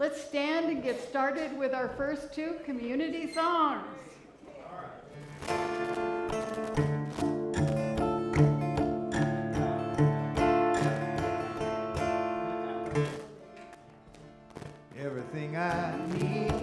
Let's stand and get started with our first two community songs. Everything I need.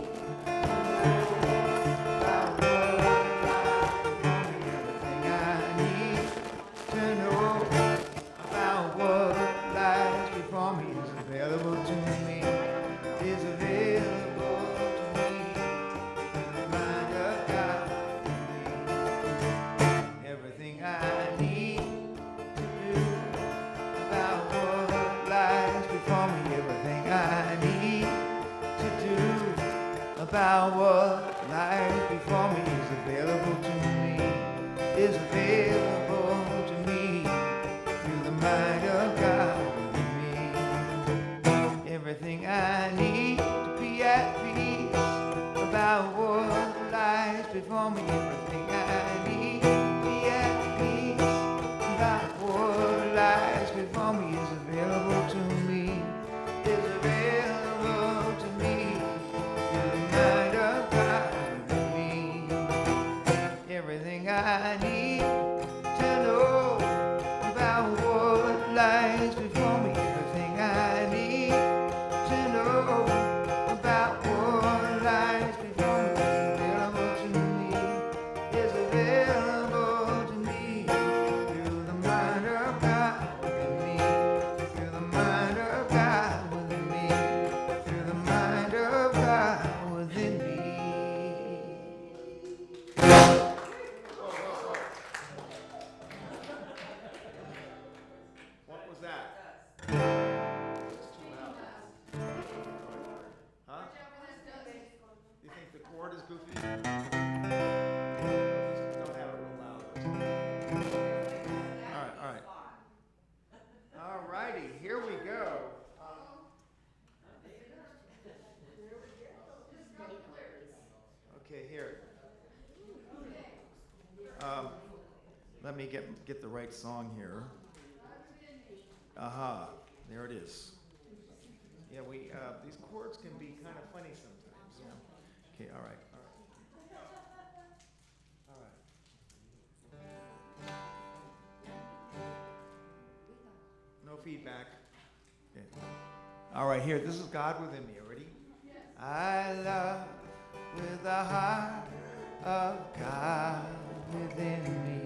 About what lies before me is available to me, is available to me through the mind of God within me. Everything I need to be at peace about what lies before me. Everything I need to be at peace about what lies before me is available to me, is available to me. Everything I need to know about what lies before me. Everything I need to know about what lies before me is available to me through the mind of God within me, through the mind of God within me, through the mind of God within me. Let me get the right song here. Aha, there it is. Yeah, these chords can be kind of funny sometimes. Yeah. Okay, all right. No feedback. Okay. All right, here. This is God within me. Ready? I love with the heart of God within me.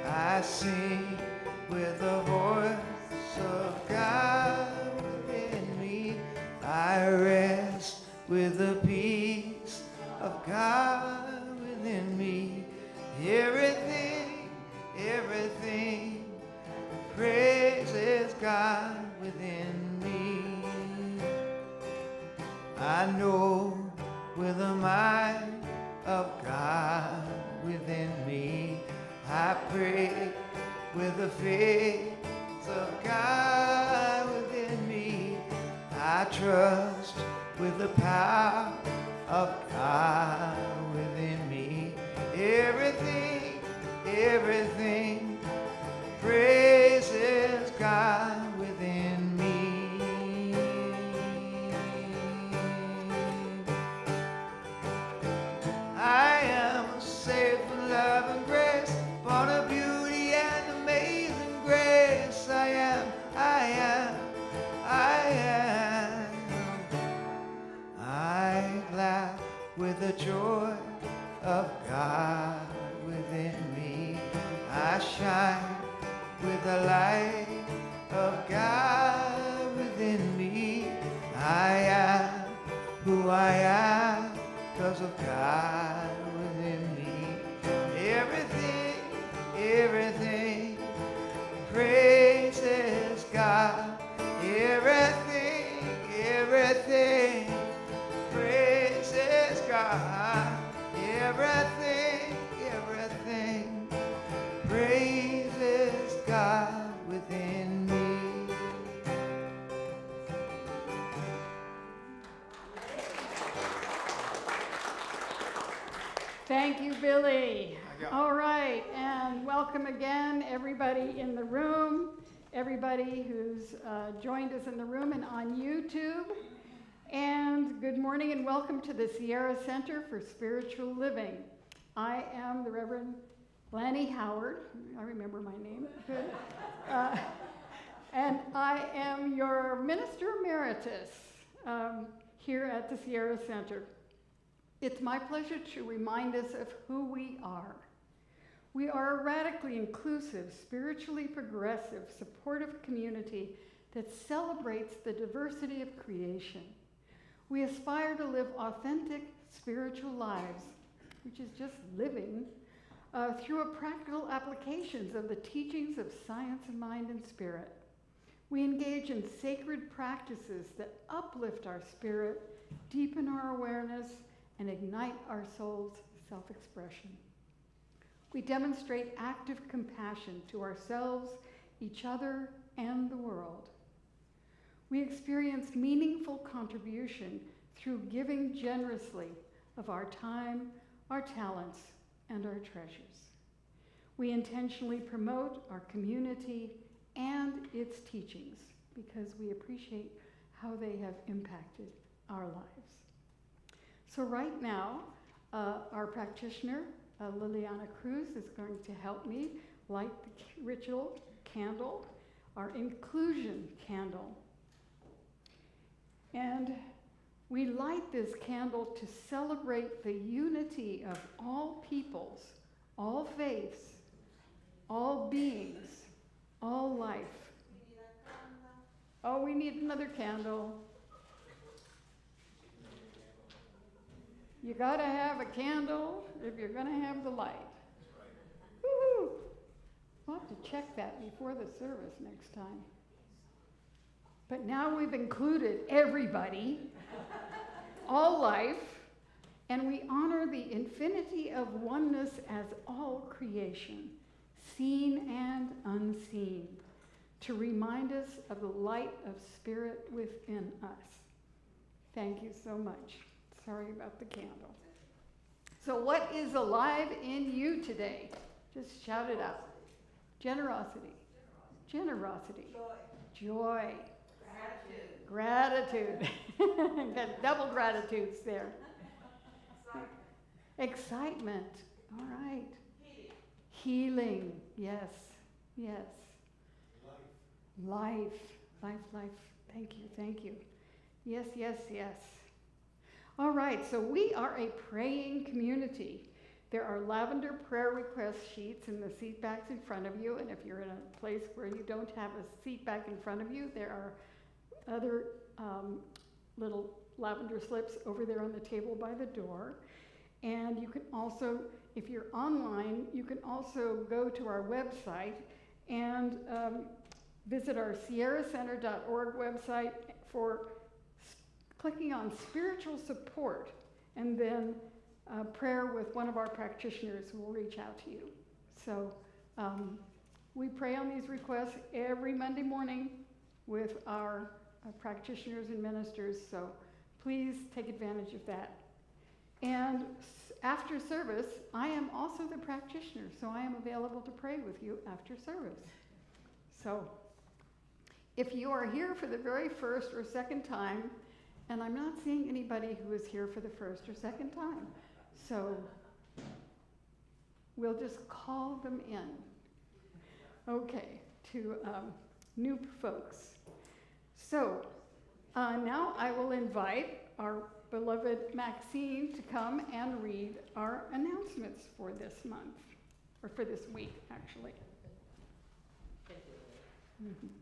I sing with the voice of God within me. I rest with the peace of God within me. Everything praises God within me. I know with the mind of God within me. I pray with the faith of God within me. I trust with the power of God within me. Everything praises God within me. I am safe in love and grace, born of beauty and amazing grace. I am. I laugh with the joy of God within me. I shine with the light of God within me. I am who I am because of God within me. Everything praises God. Everything praises God. Everything praises God within me. Thank you, Billy. All right, and welcome again, everybody in the room, everybody who's joined us in the room and on YouTube. And good morning and welcome to the Sierra Center for Spiritual Living. I am the Reverend Lani Howard. I remember my name. Good. And I am your Minister Emeritus here at the Sierra Center. It's my pleasure to remind us of who we are. We are a radically inclusive, spiritually progressive, supportive community that celebrates the diversity of creation. We aspire to live authentic spiritual lives, which is just living, through practical applications of the teachings of science of mind and spirit. We engage in sacred practices that uplift our spirit, deepen our awareness, and ignite our soul's self-expression. We demonstrate active compassion to ourselves, each other, and the world. We experience meaningful contribution through giving generously of our time, our talents, and our treasures. We intentionally promote our community and its teachings because we appreciate how they have impacted our lives. So right now, our practitioner, Liliana Cruz, is going to help me light the ritual candle, our inclusion candle. And we light this candle to celebrate the unity of all peoples, all faiths, all beings, all life. Oh, we need another candle. You gotta have a candle if you're gonna have the light. Woo-hoo! We'll have to check that before the service next time. But now we've included everybody, all life, and we honor the infinity of oneness as all creation, seen and unseen, to remind us of the light of spirit within us. Thank you so much. Sorry about the candle. So what is alive in you today? Just shout it out. Generosity. Generosity. Joy. Gratitude. Got double gratitudes there. Excitement. All right. Healing. Yes. Yes. Life. Thank you. Yes. All right, so we are a praying community. There are lavender prayer request sheets in the seat backs in front of you, and if you're in a place where you don't have a seat back in front of you, there are other little lavender slips over there on the table by the door. And you can also, if you're online, you can also go to our website and visit our sierracenter.org website for clicking on spiritual support, and then prayer with one of our practitioners who will reach out to you. So we pray on these requests every Monday morning with our practitioners and ministers, so please take advantage of that. And after service, I am also the practitioner, so I am available to pray with you after service. So if you are here for the very first or second time, and I'm not seeing anybody who is here for the first or second time, so we'll just call them in. Okay, to new folks. So now I will invite our beloved Maxine to come and read our announcements for this month, or for this week, actually. Thank you. Mm-hmm.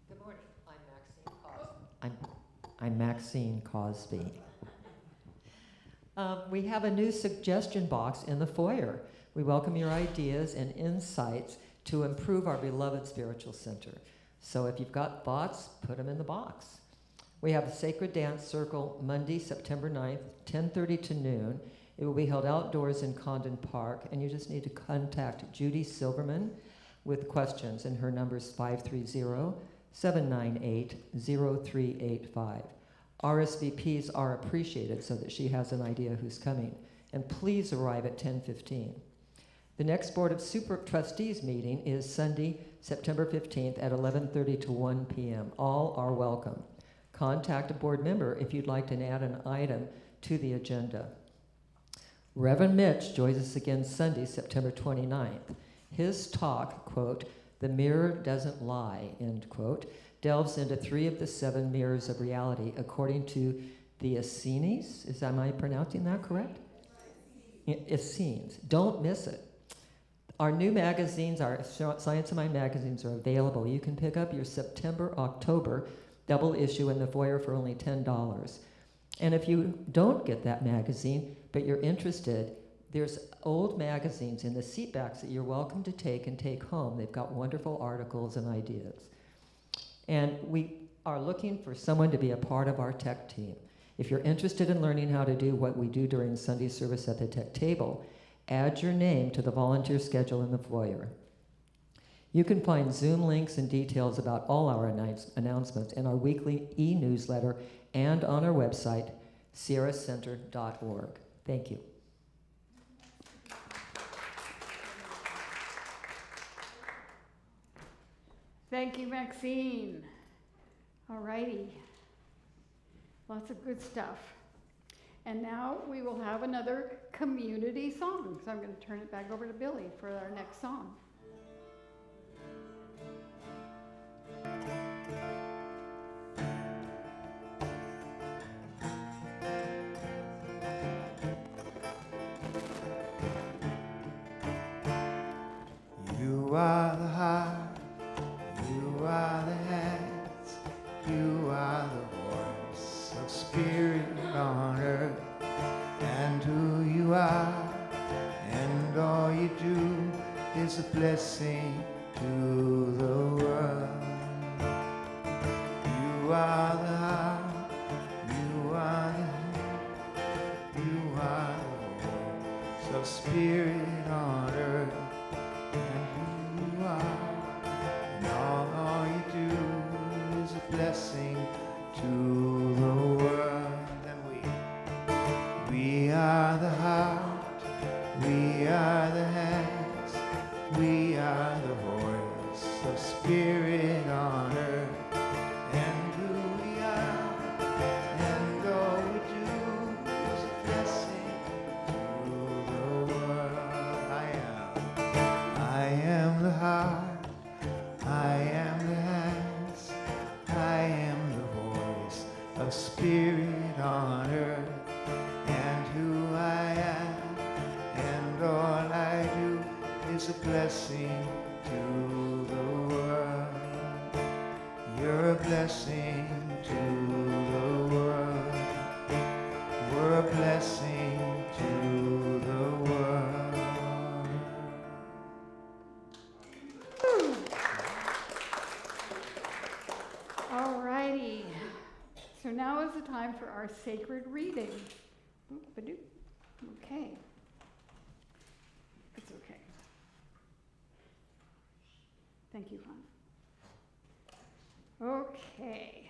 Good morning. I'm Maxine Cosby. We have a new suggestion box in the foyer. We welcome your ideas and insights to improve our beloved spiritual center. So if you've got thoughts, put them in the box. We have a Sacred Dance Circle Monday, September 9th, 10:30 to noon. It will be held outdoors in Condon Park, and you just need to contact Judy Silverman with questions, and her number is 530-798-0385. RSVPs are appreciated so that she has an idea who's coming. And please arrive at 10:15. The next Board of Super Trustees meeting is Sunday, September 15th at 11:30 to 1 p.m. All are welcome. Contact a board member if you'd like to add an item to the agenda. Reverend Mitch joins us again Sunday, September 29th. His talk, quote, "The Mirror Doesn't Lie," end quote, delves into 3 of the 7 mirrors of reality according to the Essenes. Am I pronouncing that correct? Essenes. Don't miss it. Our new magazines, our Science of Mind magazines, are available. You can pick up your September-October double issue in the foyer for only $10. And if you don't get that magazine, but you're interested, there's old magazines in the seat backs that you're welcome to take and take home. They've got wonderful articles and ideas. And we are looking for someone to be a part of our tech team. If you're interested in learning how to do what we do during Sunday service at the tech table, add your name to the volunteer schedule in the foyer. You can find Zoom links and details about all our announcements in our weekly e-newsletter and on our website, sierracenter.org. Thank you. Thank you, Maxine. All righty. Lots of good stuff. And now we will have another community song. So I'm going to turn it back over to Billy for our next song. You are the heart, you are the hands, you are the voice of spirit on earth, and who you are, and all you do is a blessing to the world. You are the heart, you are the hand, you are the voice of spirit on earth, and who you are, and all you do is a blessing to the world. And we are the heart, we are the hands, we are the voice of spirit on earth, and who we are, and all we do is a blessing to the world. I am the heart, I am the hands, I am the voice of spirit on earth, and who I am, and all I do is a blessing to the world. You're a blessing to the world. We're a blessing to the world. All righty. So now is the time for our sacred reading. Oop-a-doop. Okay. It's okay. Thank you, hon. Okay.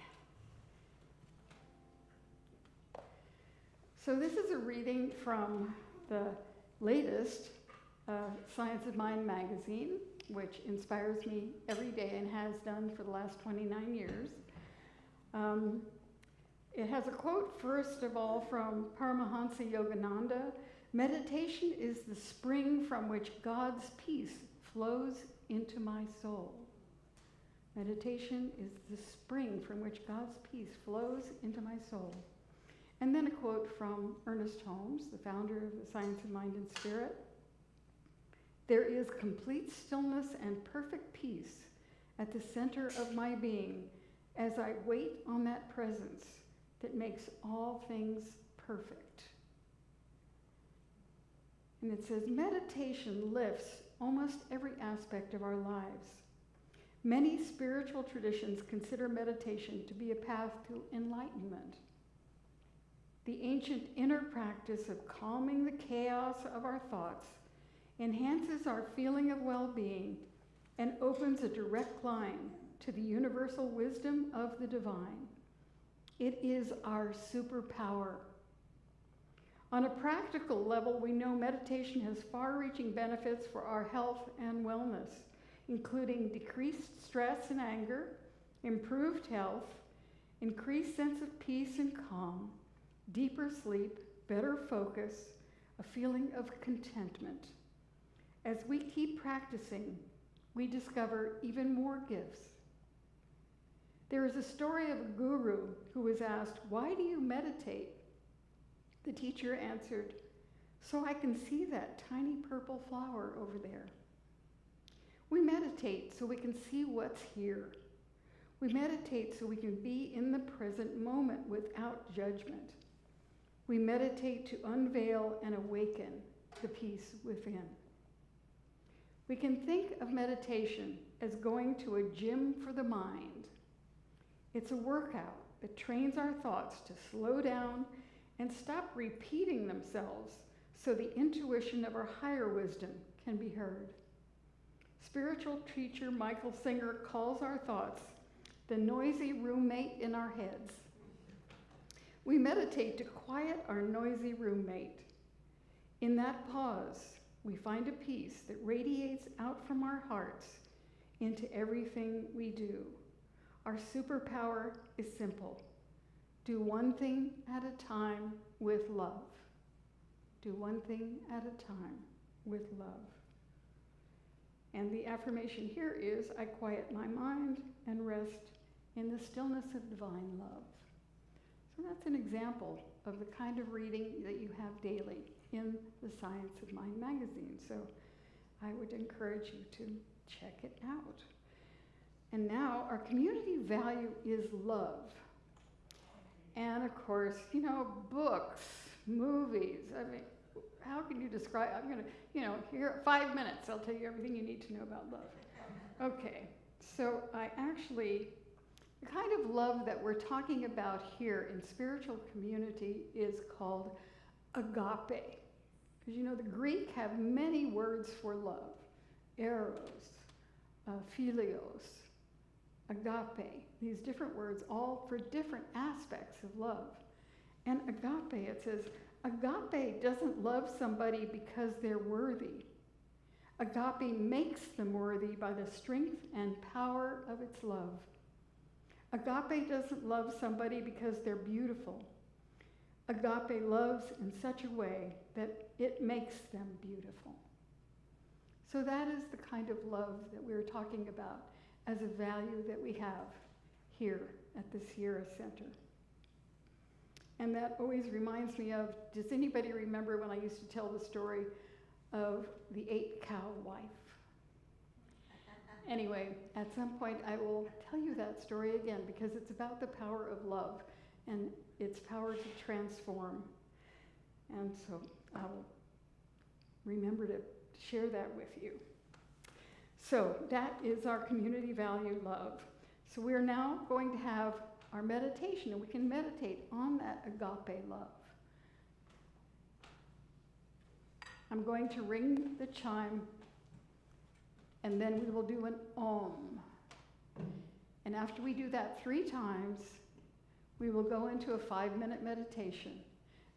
So this is a reading from the latest Science of Mind magazine, which inspires me every day and has done for the last 29 years. It has a quote, first of all, from Paramahansa Yogananda: "Meditation is the spring from which God's peace flows into my soul." Meditation is the spring from which God's peace flows into my soul. And then a quote from Ernest Holmes, the founder of the Science of Mind and Spirit: "There is complete stillness and perfect peace at the center of my being as I wait on that presence that makes all things perfect." And it says, meditation lifts almost every aspect of our lives. Many spiritual traditions consider meditation to be a path to enlightenment. The ancient inner practice of calming the chaos of our thoughts enhances our feeling of well-being and opens a direct line to the universal wisdom of the divine. It is our superpower. On a practical level, we know meditation has far-reaching benefits for our health and wellness, including decreased stress and anger, improved health, increased sense of peace and calm, deeper sleep, better focus, a feeling of contentment. As we keep practicing, we discover even more gifts. There is a story of a guru who was asked, "Why do you meditate?" The teacher answered, "So I can see that tiny purple flower over there." We meditate so we can see what's here. We meditate so we can be in the present moment without judgment. We meditate to unveil and awaken the peace within. We can think of meditation as going to a gym for the mind. It's a workout that trains our thoughts to slow down and stop repeating themselves so the intuition of our higher wisdom can be heard. Spiritual teacher Michael Singer calls our thoughts the noisy roommate in our heads. We meditate to quiet our noisy roommate. In that pause, we find a peace that radiates out from our hearts into everything we do. Our superpower is simple. Do one thing at a time with love. Do one thing at a time with love. And the affirmation here is, I quiet my mind and rest in the stillness of divine love. So that's an example of the kind of reading that you have daily in the Science of Mind magazine. So I would encourage you to check it out. And now our community value is love. And of course, books, movies. I mean, how can you describe? I'm going to, here, 5 minutes, I'll tell you everything you need to know about love. Okay, so the kind of love that we're talking about here in spiritual community is called agape. Because the Greek have many words for love. Eros, philios, agape. These different words, all for different aspects of love. And agape, it says, agape doesn't love somebody because they're worthy. Agape makes them worthy by the strength and power of its love. Agape doesn't love somebody because they're beautiful. Agape loves in such a way that it makes them beautiful. So that is the kind of love that we're talking about as a value that we have here at the Sierra Center. And that always reminds me of, does anybody remember when I used to tell the story of the 8-cow wife? Anyway, at some point I will tell you that story again because it's about the power of love and its power to transform. And so I will remember to share that with you. So that is our community value, love. So we're now going to have our meditation, and we can meditate on that agape love. I'm going to ring the chime, and then we will do an Om. And after we do that 3 times, we will go into a 5-minute meditation,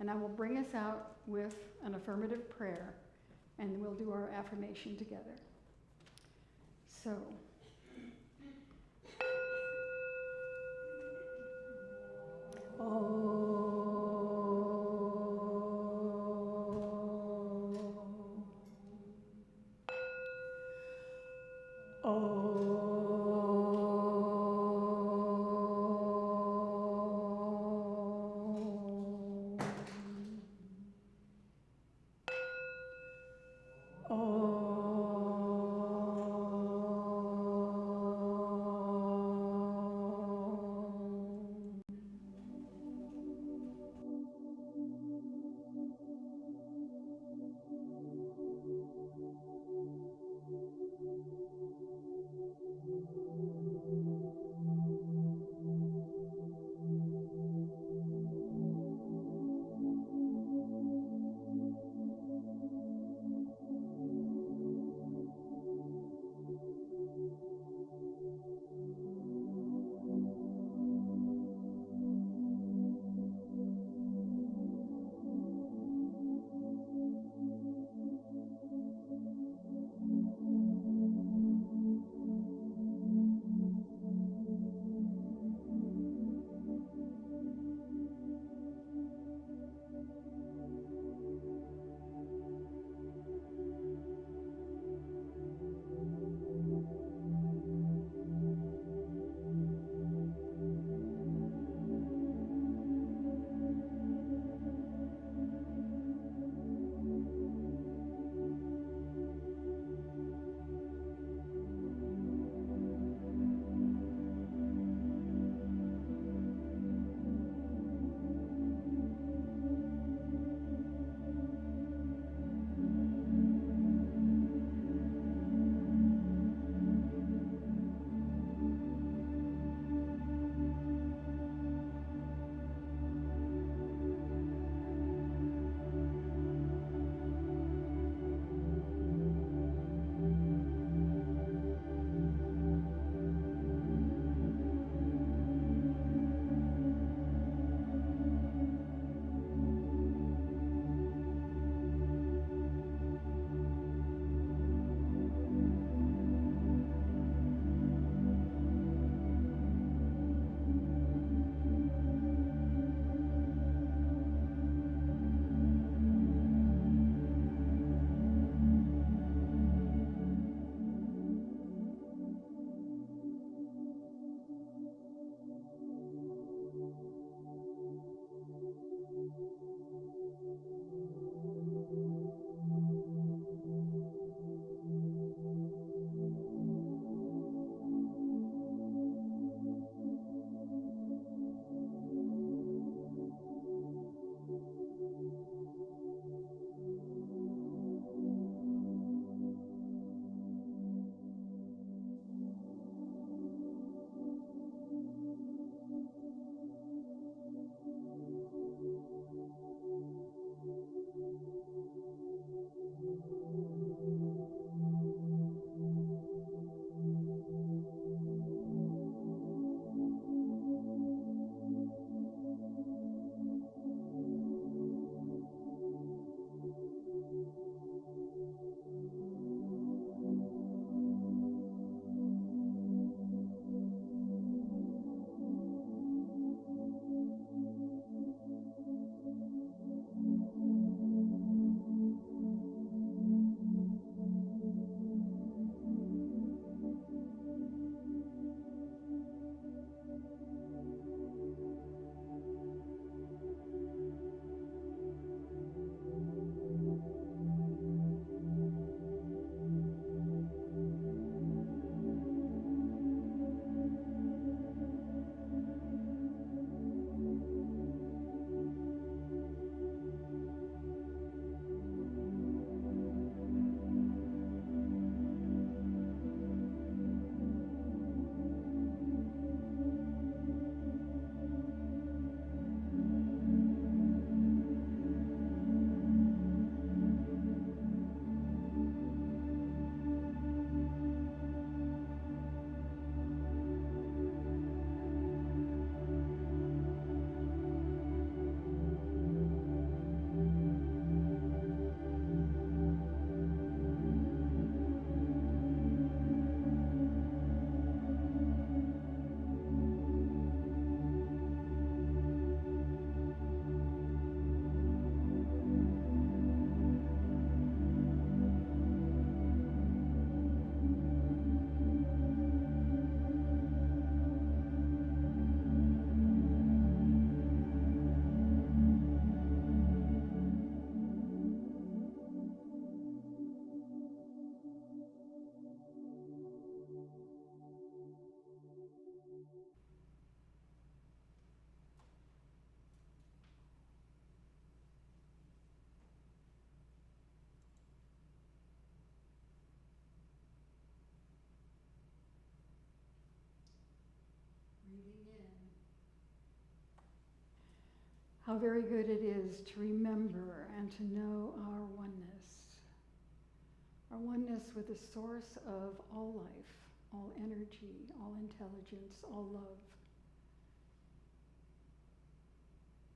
and I will bring us out with an affirmative prayer, and we'll do our affirmation together. So, how very good it is to remember and to know our oneness with the source of all life, all energy, all intelligence, all love.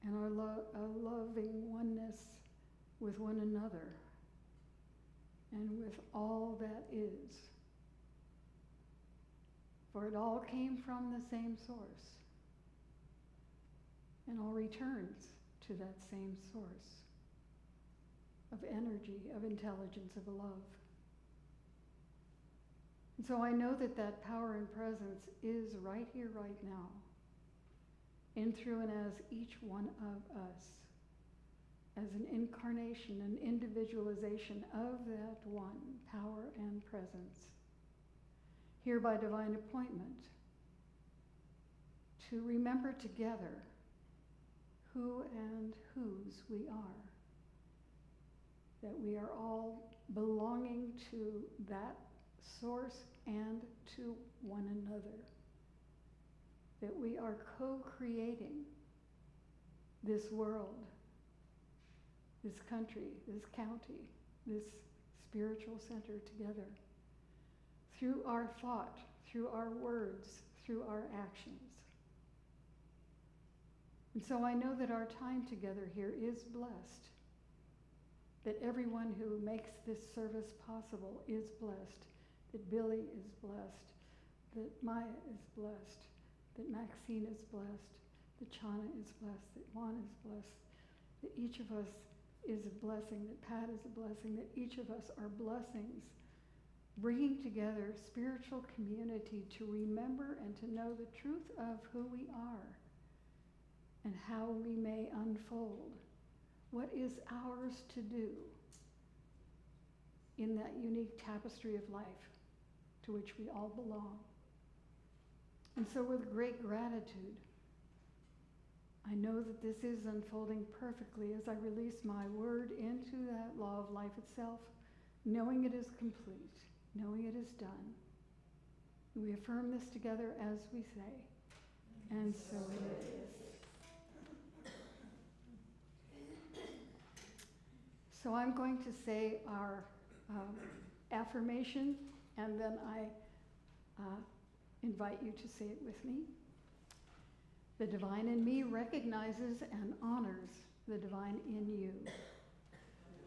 And our loving oneness with one another and with all that is. For it all came from the same source and all returns to that same source of energy, of intelligence, of love. And so I know that that power and presence is right here, right now, in, through, and as each one of us, as an incarnation, an individualization of that one power and presence, here by divine appointment, to remember together who and whose we are, that we are all belonging to that source and to one another, that we are co-creating this world, this country, this county, this spiritual center together, through our thought, through our words, through our actions. And so I know that our time together here is blessed, that everyone who makes this service possible is blessed, that Billy is blessed, that Maya is blessed, that Maxine is blessed, that Chana is blessed, that Juan is blessed, that each of us is a blessing, that Pat is a blessing, that each of us are blessings, bringing together spiritual community to remember and to know the truth of who we are and how we may unfold what is ours to do in that unique tapestry of life to which we all belong. And so with great gratitude, I know that this is unfolding perfectly as I release my word into that law of life itself, knowing it is complete, knowing it is done. We affirm this together as we say, and so it is. So I'm going to say our affirmation, and then I invite you to say it with me. The divine in me recognizes and honors the divine in you.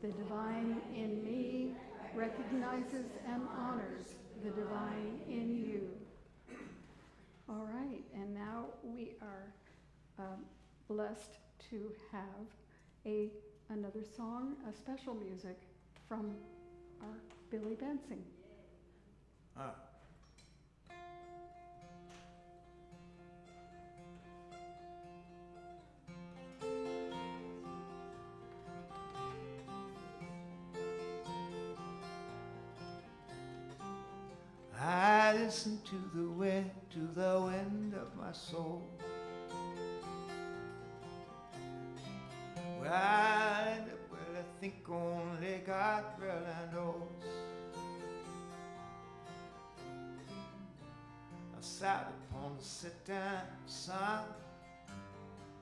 The divine in me recognizes and honors the divine in you. All right, and now we are blessed to have another song, a special music from our Billy Bensing. I listen to the wind of my soul. Where I end up, well, I think only God really knows. I sat upon the sit-down sun,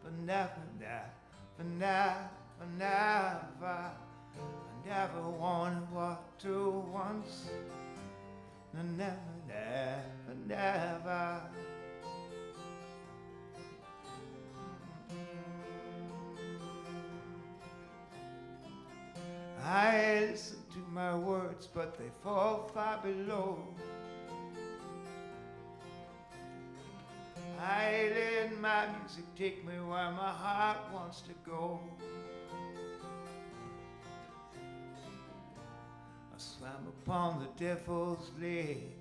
but never, I never wanted what to once. Never. I listen to my words, but they fall far below. I let my music take me where my heart wants to go. I swam upon the devil's lake,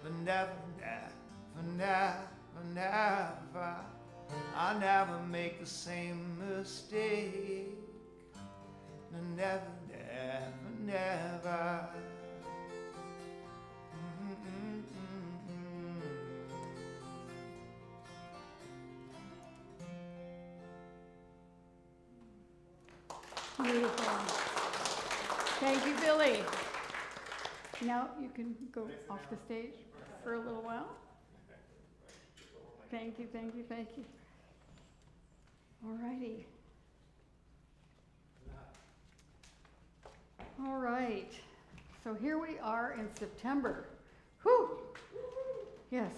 but never, I'll never make the same mistake. Never. Beautiful. Thank you, Billy. Now you can go off the stage for a little while. Thank you. All righty. All right. So here we are in September. Whew! Yes.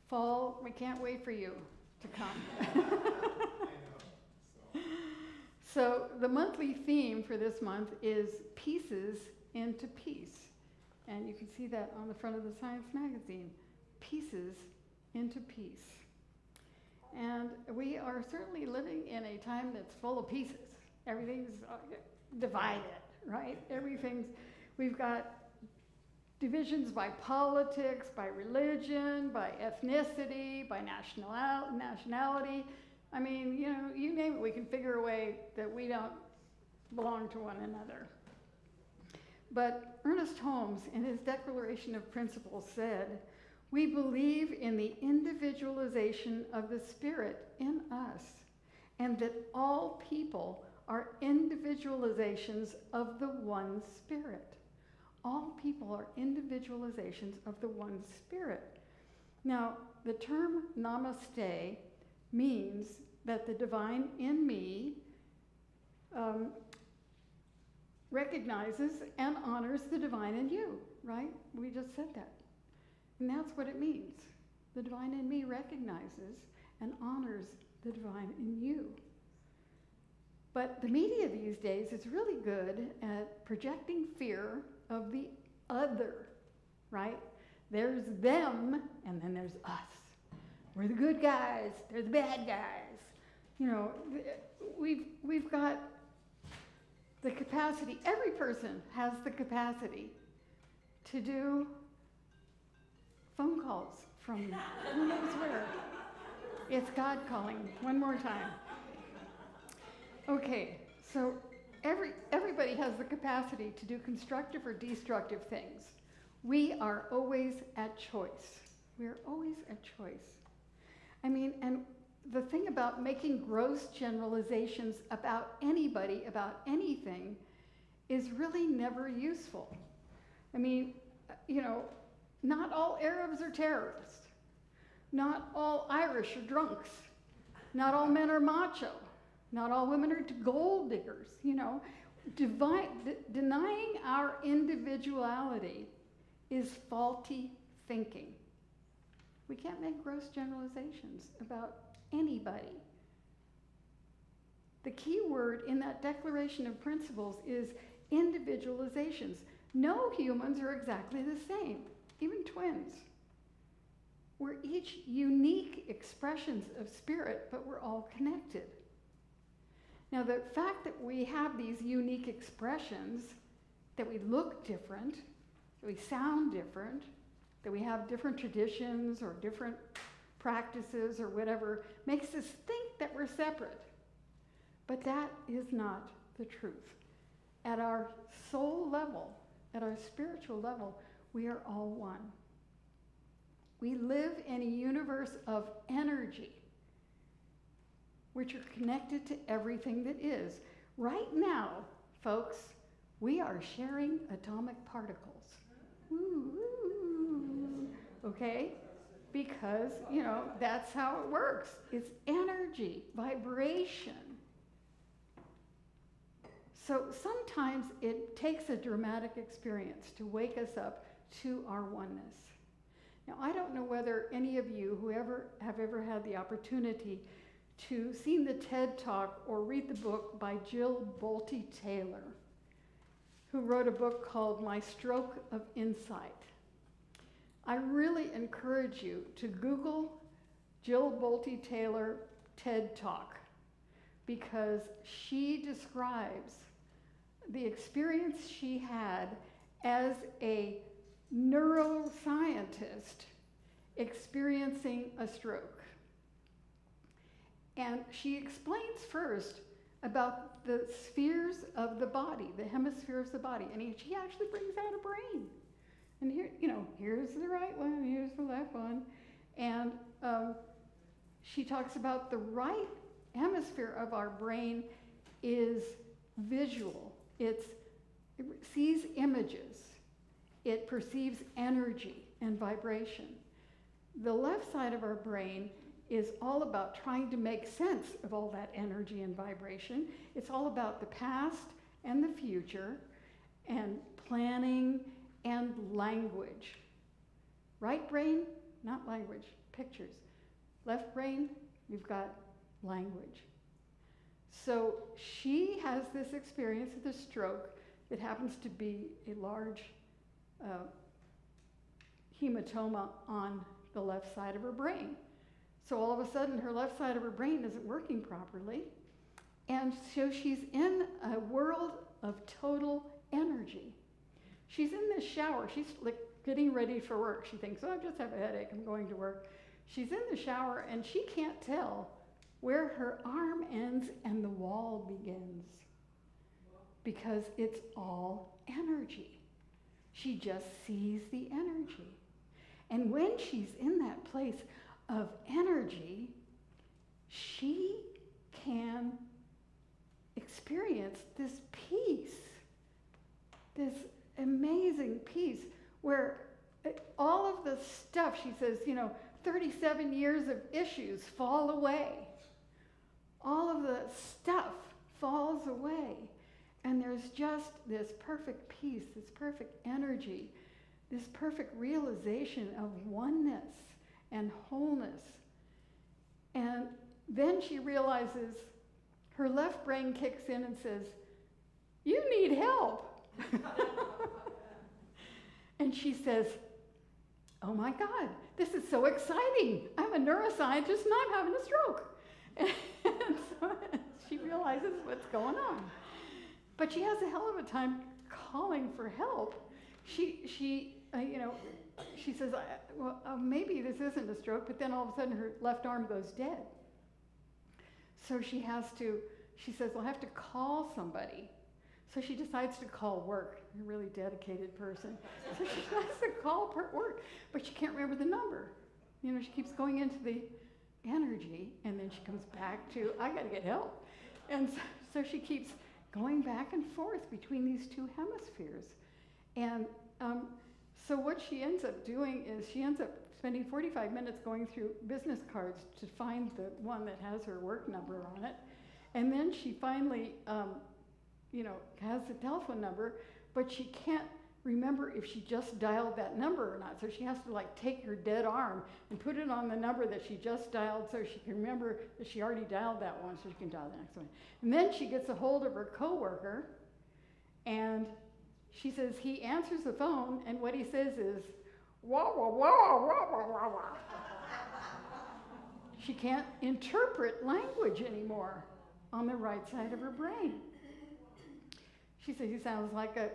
Fall, we can't wait for you to come. So the monthly theme for this month is Pieces into Peace. And you can see that on the front of the Science magazine. Pieces into Peace. And we are certainly living in a time that's full of pieces. Everything's divided, right? We've got divisions by politics, by religion, by ethnicity, by nationality. I mean, you name it, we can figure a way that we don't belong to one another. But Ernest Holmes, in his Declaration of Principles, said, "We believe in the individualization of the Spirit in us, and that all people are individualizations of the one Spirit." All people are individualizations of the one Spirit. Now, the term namaste means that the divine in me recognizes and honors the divine in you, right? We just said that. And that's what it means. The divine in me recognizes and honors the divine in you. But the media these days is really good at projecting fear of the other, right? There's them, and then there's us. We're the good guys, they're the bad guys. We've got the capacity, every person has the capacity to do phone calls from who knows where. It's God calling, one more time. Okay, so everybody has the capacity to do constructive or destructive things. We are always at choice. We are always at choice. I mean, and the thing about making gross generalizations about anybody, about anything, is really never useful. I mean, not all Arabs are terrorists. Not all Irish are drunks. Not all men are macho. Not all women are gold diggers. Denying our individuality is faulty thinking. We can't make gross generalizations about anybody. The key word in that Declaration of Principles is individualizations. No humans are exactly the same, even twins. We're each unique expressions of spirit, but we're all connected. Now, the fact that we have these unique expressions, that we look different, that we sound different, that we have different traditions or different practices or whatever, makes us think that we're separate. But that is not the truth. At our soul level, at our spiritual level, we are all one. We live in a universe of energy, which are connected to everything that is. Right now, folks, we are sharing atomic particles. Ooh, okay? Because, that's how it works. It's energy, vibration. So sometimes it takes a dramatic experience to wake us up to our oneness. Now, I don't know whether any of you who have ever had the opportunity to see the TED Talk or read the book by Jill Bolte Taylor, who wrote a book called My Stroke of Insight. I really encourage you to Google Jill Bolte Taylor TED Talk, because she describes the experience she had as a neuroscientist experiencing a stroke. And she explains first about the spheres of the body, the hemispheres of the body. And she actually brings out a brain. And here, here's the right one, here's the left one. And she talks about the right hemisphere of our brain is visual. It sees images. It perceives energy and vibration. The left side of our brain is all about trying to make sense of all that energy and vibration. It's all about the past and the future and planning and language. Right brain, not language, pictures. Left brain, you've got language. So she has this experience of the stroke that happens to be a large hematoma on the left side of her brain. So all of a sudden her left side of her brain isn't working properly. And so she's in a world of total energy. She's in this shower. She's like getting ready for work. She thinks, oh, I just have a headache. I'm going to work. She's in the shower and she can't tell where her arm ends and the wall begins because it's all energy. She just sees the energy. And when she's in that place of energy, she can experience this peace, this amazing peace where all of the stuff, she says, 37 years of issues fall away. All of the stuff falls away. And there's just this perfect peace, this perfect energy, this perfect realization of oneness and wholeness. And then she realizes her left brain kicks in and says, you need help. And she says, oh my God, this is so exciting. I'm a neuroscientist and I'm having a stroke. And so she realizes what's going on. But she has a hell of a time calling for help. She says, maybe this isn't a stroke, but then all of a sudden her left arm goes dead. So she says, well, I have to call somebody. So she decides to call work, a really dedicated person. So she decides to call work, but she can't remember the number. She keeps going into the energy, and then she comes back to, I gotta get help. And so she keeps going back and forth between these two hemispheres. And so what she ends up doing is she ends up spending 45 minutes going through business cards to find the one that has her work number on it. And then she finally, has the telephone number, but she can't remember if she just dialed that number or not. So she has to take her dead arm and put it on the number that she just dialed so she can remember that she already dialed that one so she can dial the next one. And then she gets a hold of her coworker and she says, he answers the phone and what he says is, wah, wah, wah, wah, wah, wah, wah. She can't interpret language anymore on the right side of her brain. She says, he sounds like a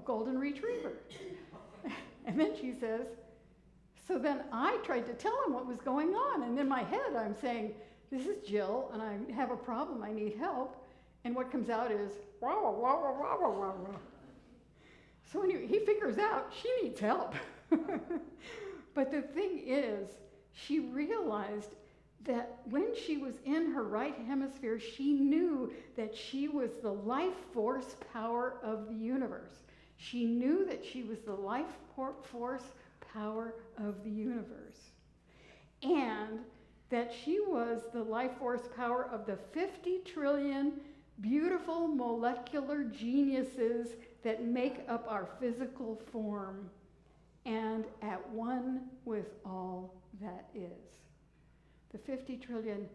golden retriever. And then she says, so then I tried to tell him what was going on. And in my head, I'm saying, this is Jill, and I have a problem, I need help. And what comes out is, wah, wah, wah, wah, wah, wah, wah, wah. So anyway, he figures out she needs help. But the thing is, she realized that when she was in her right hemisphere, she knew that she was the life force power of the universe. She knew that she was the life force power of the universe. And that she was the life force power of the 50 trillion beautiful molecular geniuses that make up our physical form and at one with all that is. The 50 trillion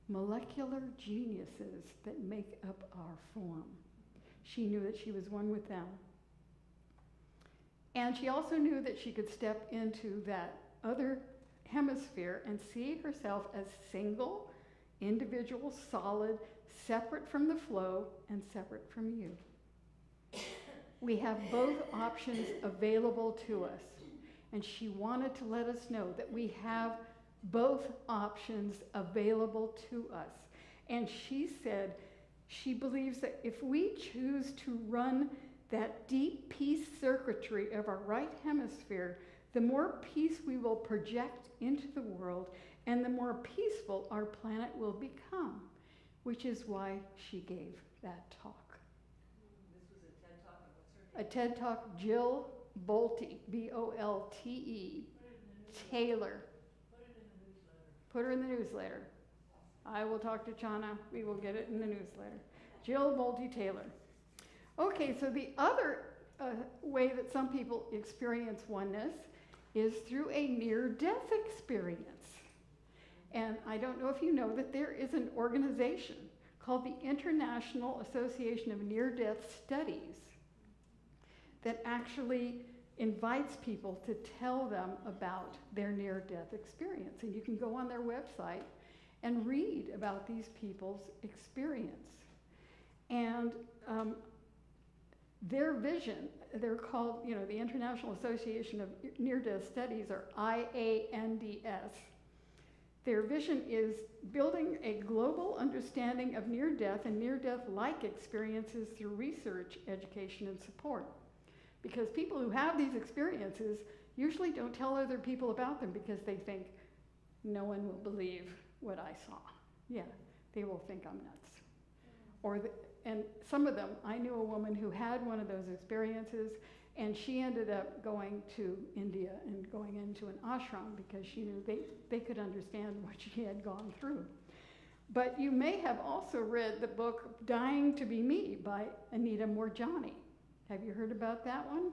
molecular geniuses that make up our form. She knew that she was one with them. And she also knew that she could step into that other hemisphere and see herself as single, individual, solid, separate from the flow and separate from you. We have both options available to us. And she wanted to let us know that we have both options available to us. And she said she believes that if we choose to run that deep peace circuitry of our right hemisphere, the more peace we will project into the world and the more peaceful our planet will become, which is why she gave that talk. This was a TED Talk, and what's her name? A TED Talk, Jill Bolte, B-O-L-T-E, Taylor. Put her in the newsletter. I will talk to Chana. We will get it in the newsletter. Jill Bolte-Taylor. Okay, so the other way that some people experience oneness is through a near-death experience. And I don't know if you know that there is an organization called the International Association of Near-Death Studies that actually invites people to tell them about their near-death experience. And you can go on their website and read about these people's experience. And their vision, they're called, the International Association of Near-Death Studies, or IANDS. Their vision is building a global understanding of near-death and near-death-like experiences through research, education, and support. Because people who have these experiences usually don't tell other people about them because they think, no one will believe what I saw. Yeah, they will think I'm nuts. And some of them, I knew a woman who had one of those experiences, and she ended up going to India and going into an ashram because she knew they could understand what she had gone through. But you may have also read the book Dying to Be Me by Anita Moorjani. Have you heard about that one?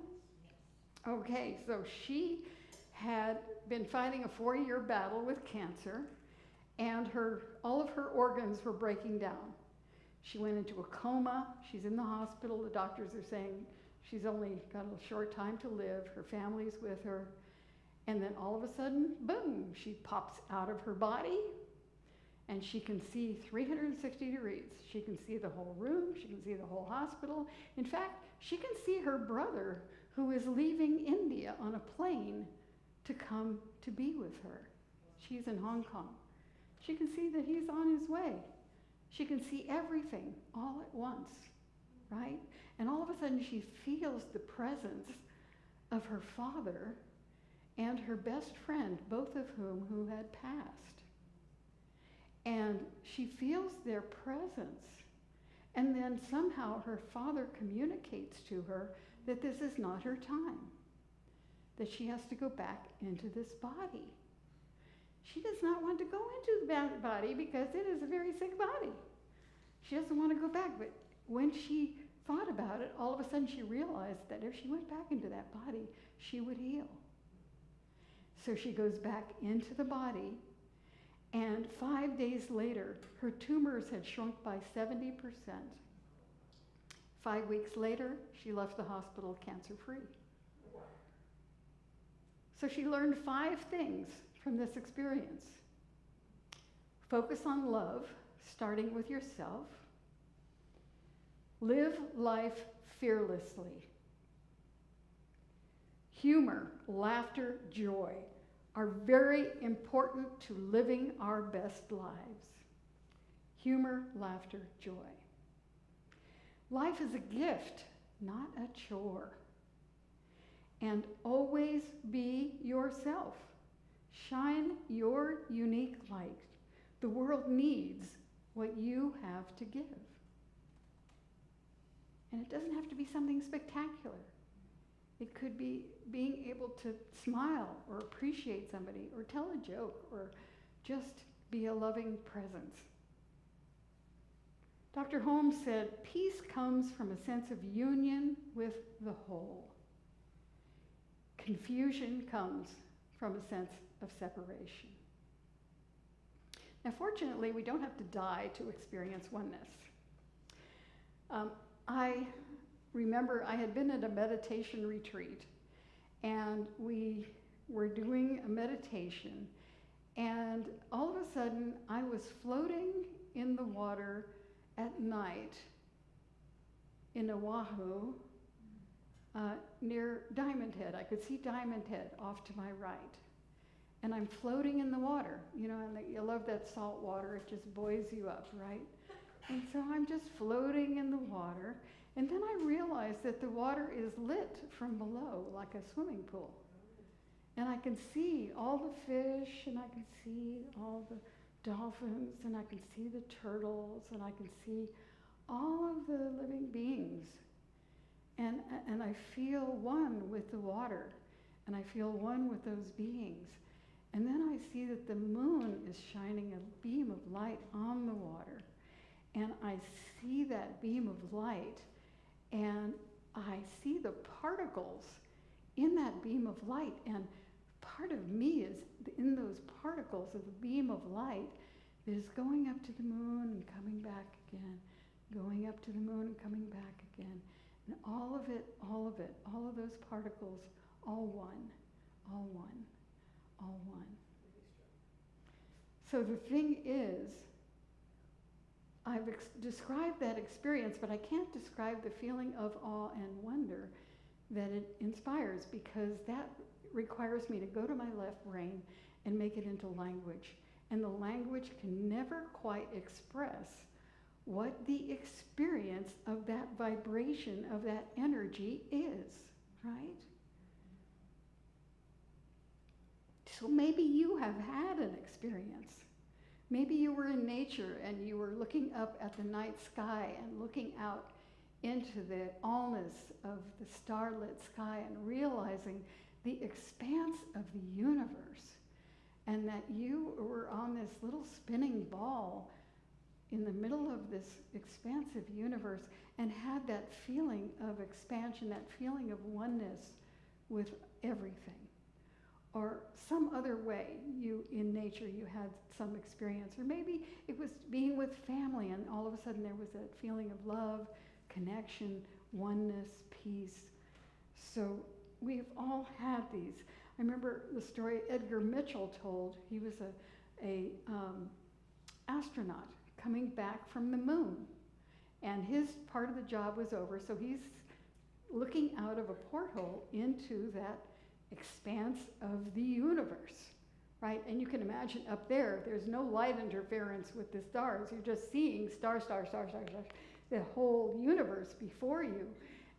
Okay, so she had been fighting a 4-year battle with cancer, and all of her organs were breaking down. She went into a coma. She's in the hospital. The doctors are saying she's only got a short time to live. Her family's with her. And then all of a sudden, boom, she pops out of her body, and she can see 360 degrees. She can see the whole room. She can see the whole hospital. In fact, she can see her brother, who is leaving India on a plane to come to be with her. She's in Hong Kong. She can see that he's on his way. She can see everything all at once, right? And all of a sudden she feels the presence of her father and her best friend, both of who had passed. And she feels their presence. And then somehow her father communicates to her that this is not her time, that she has to go back into this body. She does not want to go into the body because it is a very sick body. She doesn't want to go back, but when she thought about it, all of a sudden she realized that if she went back into that body, she would heal. So she goes back into the body, and 5 days later, her tumors had shrunk by 70%. 5 weeks later, she left the hospital cancer-free. So she learned 5 things from this experience. Focus on love, starting with yourself. Live life fearlessly. Humor, laughter, joy are very important to living our best lives. Humor, laughter, joy. Life is a gift, not a chore. And always be yourself. Shine your unique light. The world needs what you have to give. And it doesn't have to be something spectacular. It could be being able to smile or appreciate somebody or tell a joke or just be a loving presence. Dr. Holmes said, peace comes from a sense of union with the whole. Confusion comes from a sense of separation. Now, fortunately, we don't have to die to experience oneness. I remember I had been at a meditation retreat, and we were doing a meditation, and all of a sudden, I was floating in the water at night in Oahu, near Diamond Head. I could see Diamond Head off to my right. And I'm floating in the water, and you love that salt water, it just buoys you up, right? And so I'm just floating in the water, and then I realized that the water is lit from below like a swimming pool. And I can see all the fish, and I can see all the dolphins, and I can see the turtles, and I can see all of the living beings. And I feel one with the water, and I feel one with those beings. And then I see that the moon is shining a beam of light on the water. And I see that beam of light, and I see the particles in that beam of light. And part of me is in those particles of the beam of light that is going up to the moon and coming back again, going up to the moon and coming back again. And all of it, all of those particles, all one, all one, all one. So the thing is, I've described that experience, but I can't describe the feeling of awe and wonder that it inspires, because that requires me to go to my left brain and make it into language. And the language can never quite express what the experience of that vibration, of that energy is, right? So maybe you have had an experience. Maybe you were in nature and you were looking up at the night sky and looking out into the allness of the starlit sky and realizing the expanse of the universe, and that you were on this little spinning ball in the middle of this expansive universe and had that feeling of expansion, that feeling of oneness with everything. Or some other way you, in nature, you had some experience. Or maybe it was being with family and all of a sudden there was that feeling of love, connection, oneness, peace. So we've all had these. I remember the story Edgar Mitchell told. He was a astronaut coming back from the moon. And his part of the job was over, so he's looking out of a porthole into that expanse of the universe, right? And you can imagine up there, there's no light interference with the stars. You're just seeing stars, the whole universe before you.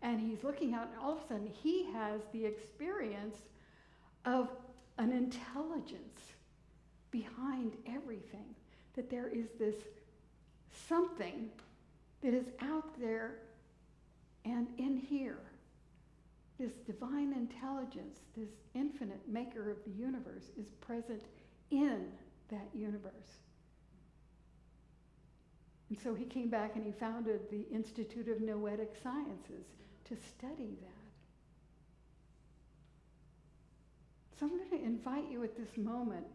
And he's looking out, and all of a sudden he has the experience of an intelligence behind everything, that there is this something that is out there and in here. This divine intelligence, this infinite maker of the universe, is present in that universe. And so he came back and he founded the Institute of Noetic Sciences to study that. So I'm going to invite you at this moment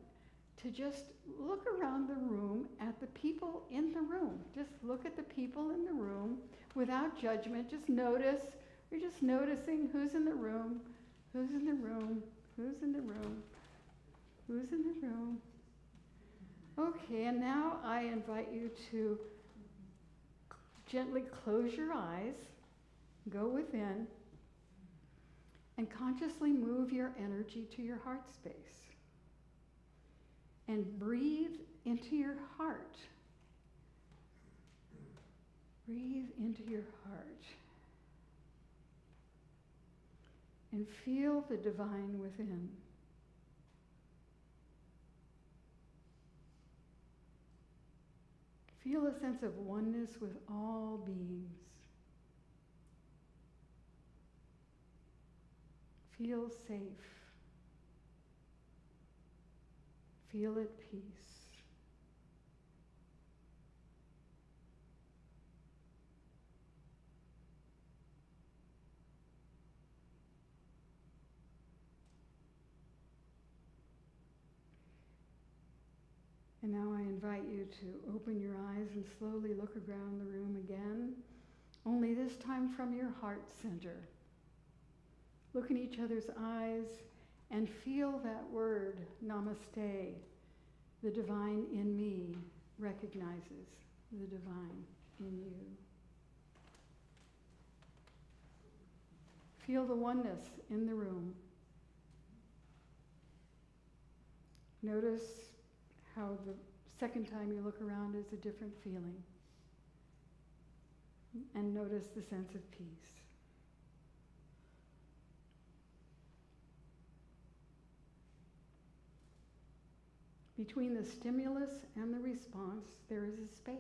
to just look around the room at the people in the room. Just look at the people in the room without judgment. Just notice. You're just noticing who's in the room, who's in the room, who's in the room, who's in the room. Okay, and now I invite you to gently close your eyes, go within, and consciously move your energy to your heart space. And breathe into your heart. Breathe into your heart. And feel the divine within. Feel a sense of oneness with all beings. Feel safe. Feel at peace. And now I invite you to open your eyes and slowly look around the room again, only this time from your heart center. Look in each other's eyes and feel that word, namaste. The divine in me recognizes the divine in you. Feel the oneness in the room. Notice how the second time you look around is a different feeling. And notice the sense of peace. Between the stimulus and the response, there is a space.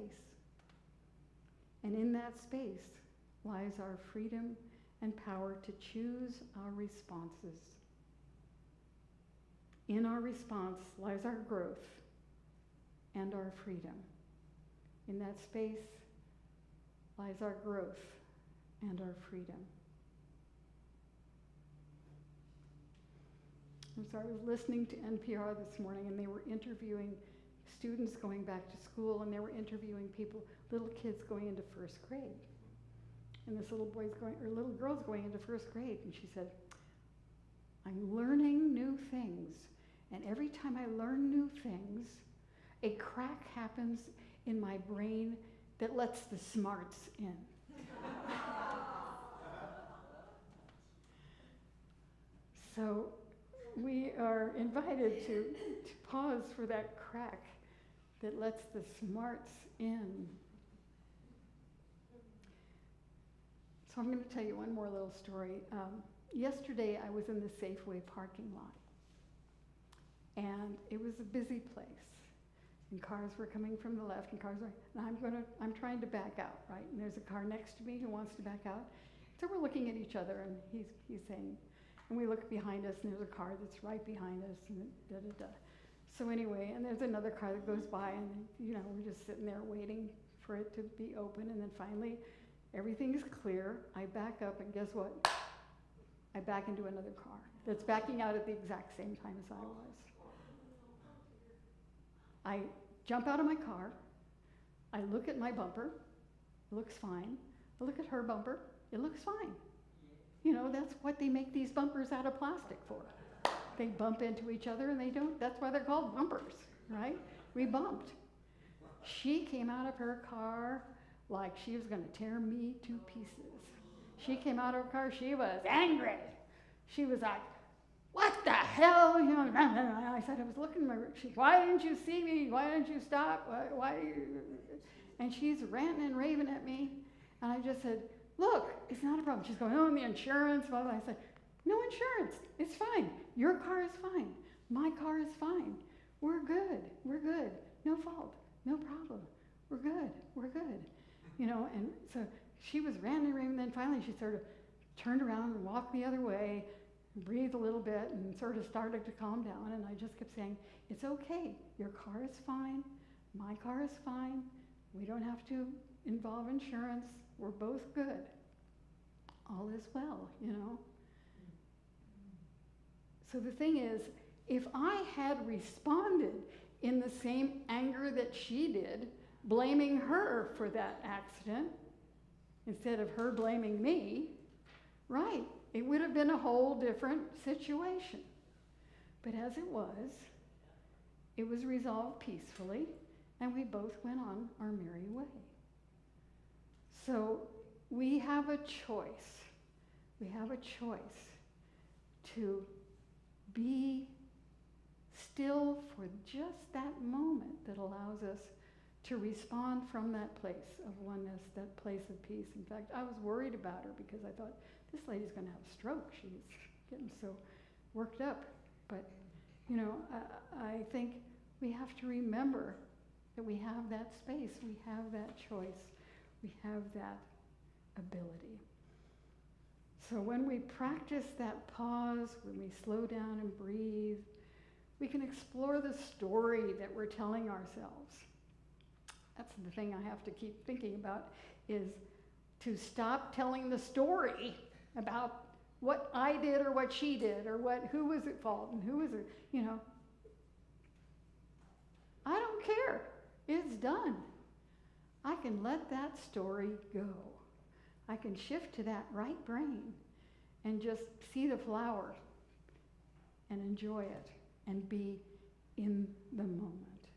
And in that space lies our freedom and power to choose our responses. In our response lies our growth and our freedom. In that space lies our growth and our freedom. And so I was listening to NPR this morning, and they were interviewing students going back to school, and they were interviewing people, little kids going into first grade. And this little girl's going into first grade, and she said, I'm learning new things, and every time I learn new things, a crack happens in my brain that lets the smarts in. So we are invited to pause for that crack that lets the smarts in. So I'm going to tell you one more little story. Yesterday I was in the Safeway parking lot, and it was a busy place. And cars were coming from the left, and cars were, and I'm trying to back out, right? And there's a car next to me who wants to back out. So we're looking at each other, and he's saying, and we look behind us, and there's a car that's right behind us, and da-da-da. So anyway, and there's another car that goes by, and we're just sitting there waiting for it to be open, and then finally, everything is clear. I back up, and guess what? I back into another car that's backing out at the exact same time as I was. I jump out of my car, I look at my bumper, it looks fine. I look at her bumper, it looks fine. That's what they make these bumpers out of plastic for. They bump into each other and they don't, that's why they're called bumpers, right? We bumped. She came out of her car like she was gonna tear me to pieces. She came out of her car, she was angry. She was like, what the hell? I said, I was looking at my, why didn't you see me? Why didn't you stop? Why And she's ranting and raving at me. And I just said, look, it's not a problem. She's going, oh, and the insurance, blah, blah. I said, no insurance, it's fine. Your car is fine. My car is fine. We're good, no fault, no problem. We're good. And so she was ranting and raving, then finally she sort of turned around and walked the other way, breathed a little bit, and sort of started to calm down. And I just kept saying, it's okay, your car is fine, my car is fine, we don't have to involve insurance, we're both good. All is well, So the thing is, if I had responded in the same anger that she did, blaming her for that accident, instead of her blaming me, right, it would have been a whole different situation. But as it was resolved peacefully, and we both went on our merry way. So we have a choice. We have a choice to be still for just that moment that allows us to respond from that place of oneness, that place of peace. In fact, I was worried about her because I thought, this lady's going to have a stroke. She's getting so worked up. But, I think we have to remember that we have that space, we have that choice, we have that ability. So when we practice that pause, when we slow down and breathe, we can explore the story that we're telling ourselves. That's the thing I have to keep thinking about, is to stop telling the story about what I did or what she did or who was at fault and who was it, I don't care. It's done. I can let that story go. I can shift to that right brain and just see the flower and enjoy it and be in the moment.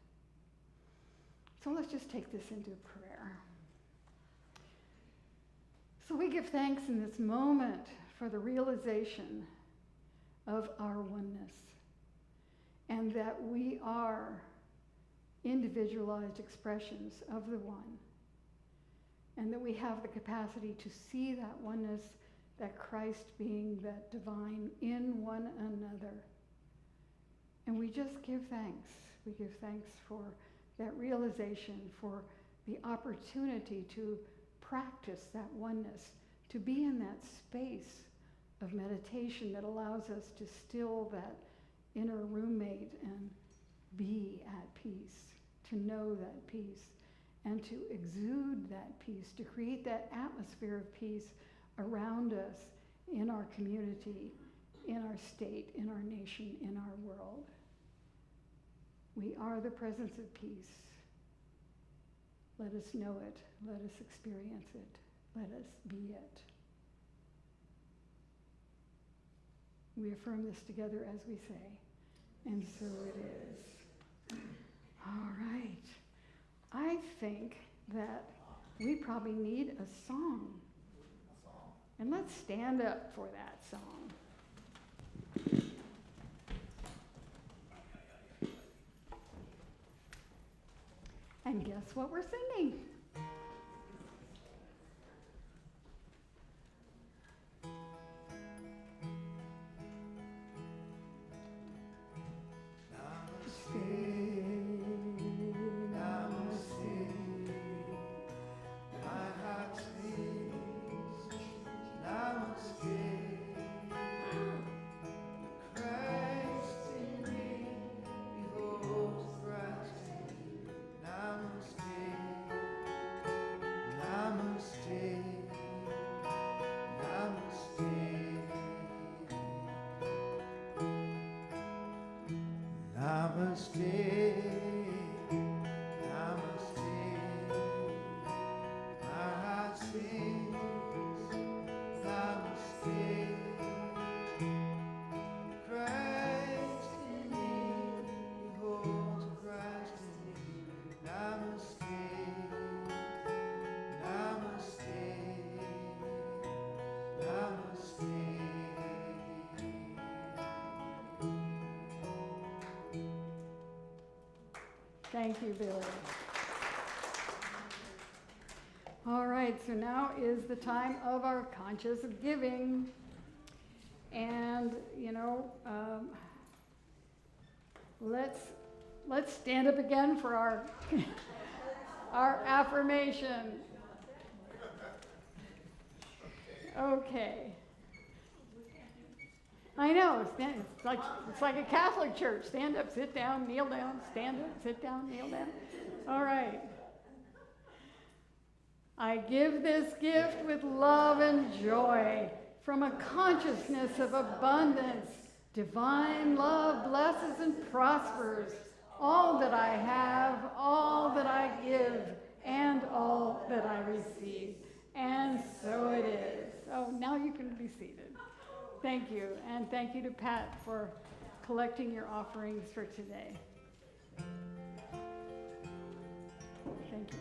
So let's just take this into prayer. So we give thanks in this moment for the realization of our oneness, and that we are individualized expressions of the one, and that we have the capacity to see that oneness, that Christ being, that divine in one another. And we just give thanks. We give thanks for that realization, for the opportunity to practice that oneness, to be in that space of meditation that allows us to still that inner roommate and be at peace, to know that peace, and to exude that peace, to create that atmosphere of peace around us, in our community, in our state, in our nation, in our world. We are the presence of peace. Let us know it. Let us experience it. Let us be it. We affirm this together as we say, and so it is. All right. I think that we probably need a song. And let's stand up for that song. And guess what we're singing? Namaste, namaste, my heart sings, namaste, Christ in me, behold Christ in me, namaste, namaste, namaste. Thank you, Billy. All right, so now is the time of our conscious giving. And, let's stand up again for our, our affirmation. Okay. I know, it's like a Catholic church. Stand up, sit down, kneel down, stand up, sit down, kneel down. All right. I give this gift with love and joy from a consciousness of abundance. Divine love blesses and prospers all that I have, all that I give, and all that I receive. And so it is. Oh, now you can be seated. Thank you, and thank you to Pat for collecting your offerings for today. Thank you.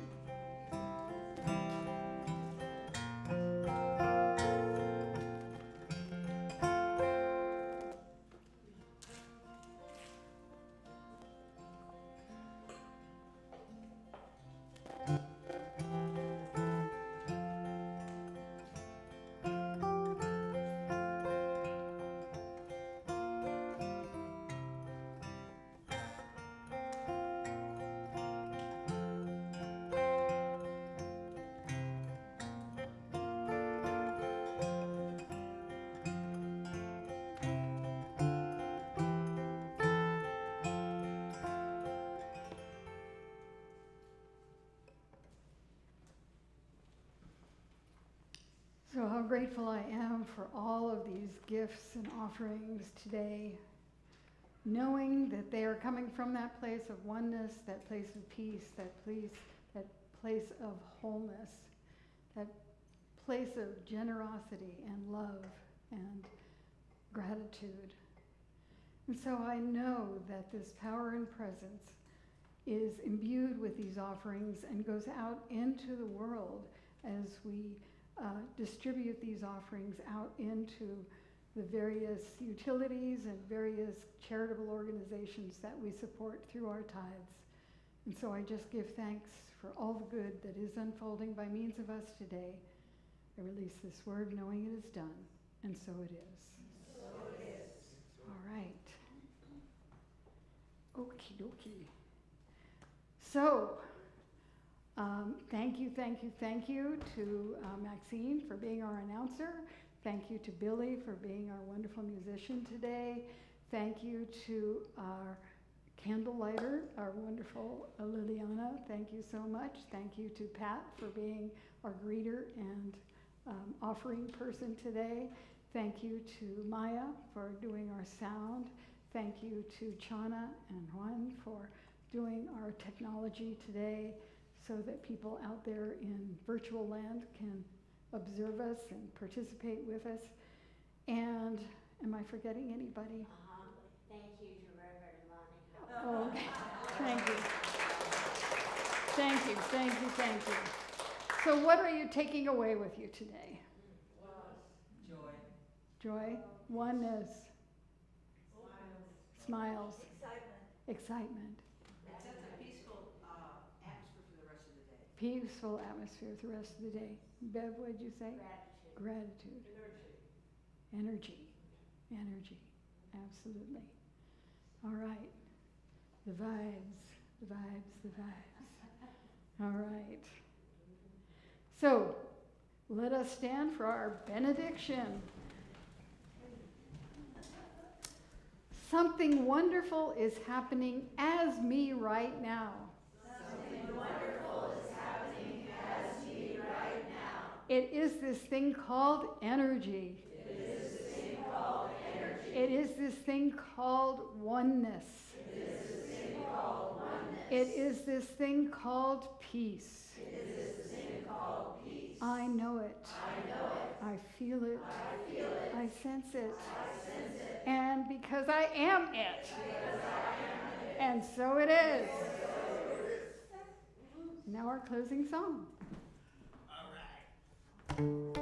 So how grateful I am for all of these gifts and offerings today, knowing that they are coming from that place of oneness, that place of peace, that place of wholeness, that place of generosity and love and gratitude. And so I know that this power and presence is imbued with these offerings and goes out into the world as we distribute these offerings out into the various utilities and various charitable organizations that we support through our tithes. And so I just give thanks for all the good that is unfolding by means of us today. I release this word knowing it is done, and so it is. So it is. All right. Okie dokie. So, thank you to Maxine for being our announcer. Thank you to Billy for being our wonderful musician today. Thank you to our candle lighter, our wonderful Liliana. Thank you so much. Thank you to Pat for being our greeter and offering person today. Thank you to Maya for doing our sound. Thank you to Chana and Juan for doing our technology today so that people out there in virtual land can observe us and participate with us. And am I forgetting anybody? Thank you to Reverend Lani Howard. Oh, okay. Thank you. Thank you, thank you, thank you. So what are you taking away with you today? Joy. Joy, oneness, smiles, excitement, It sets a peaceful atmosphere for the rest of the day. peaceful atmosphere for the rest of the day. Bev, what'd you say? Gratitude. Gratitude. Energy. Energy. Absolutely. All right. The vibes, the vibes, the vibes. All right. So, let us stand for our benediction. Something wonderful is happening as me right now. Something wonderful is happening as me right now. It is this thing called energy. It is this thing called energy. It is this thing called oneness. It is this thing called oneness. It is this thing called peace. It is this thing called peace. I know it. I know it. I feel it. I feel it. I sense it. I sense it. And because I am it. And so it is. Now our closing song. All right.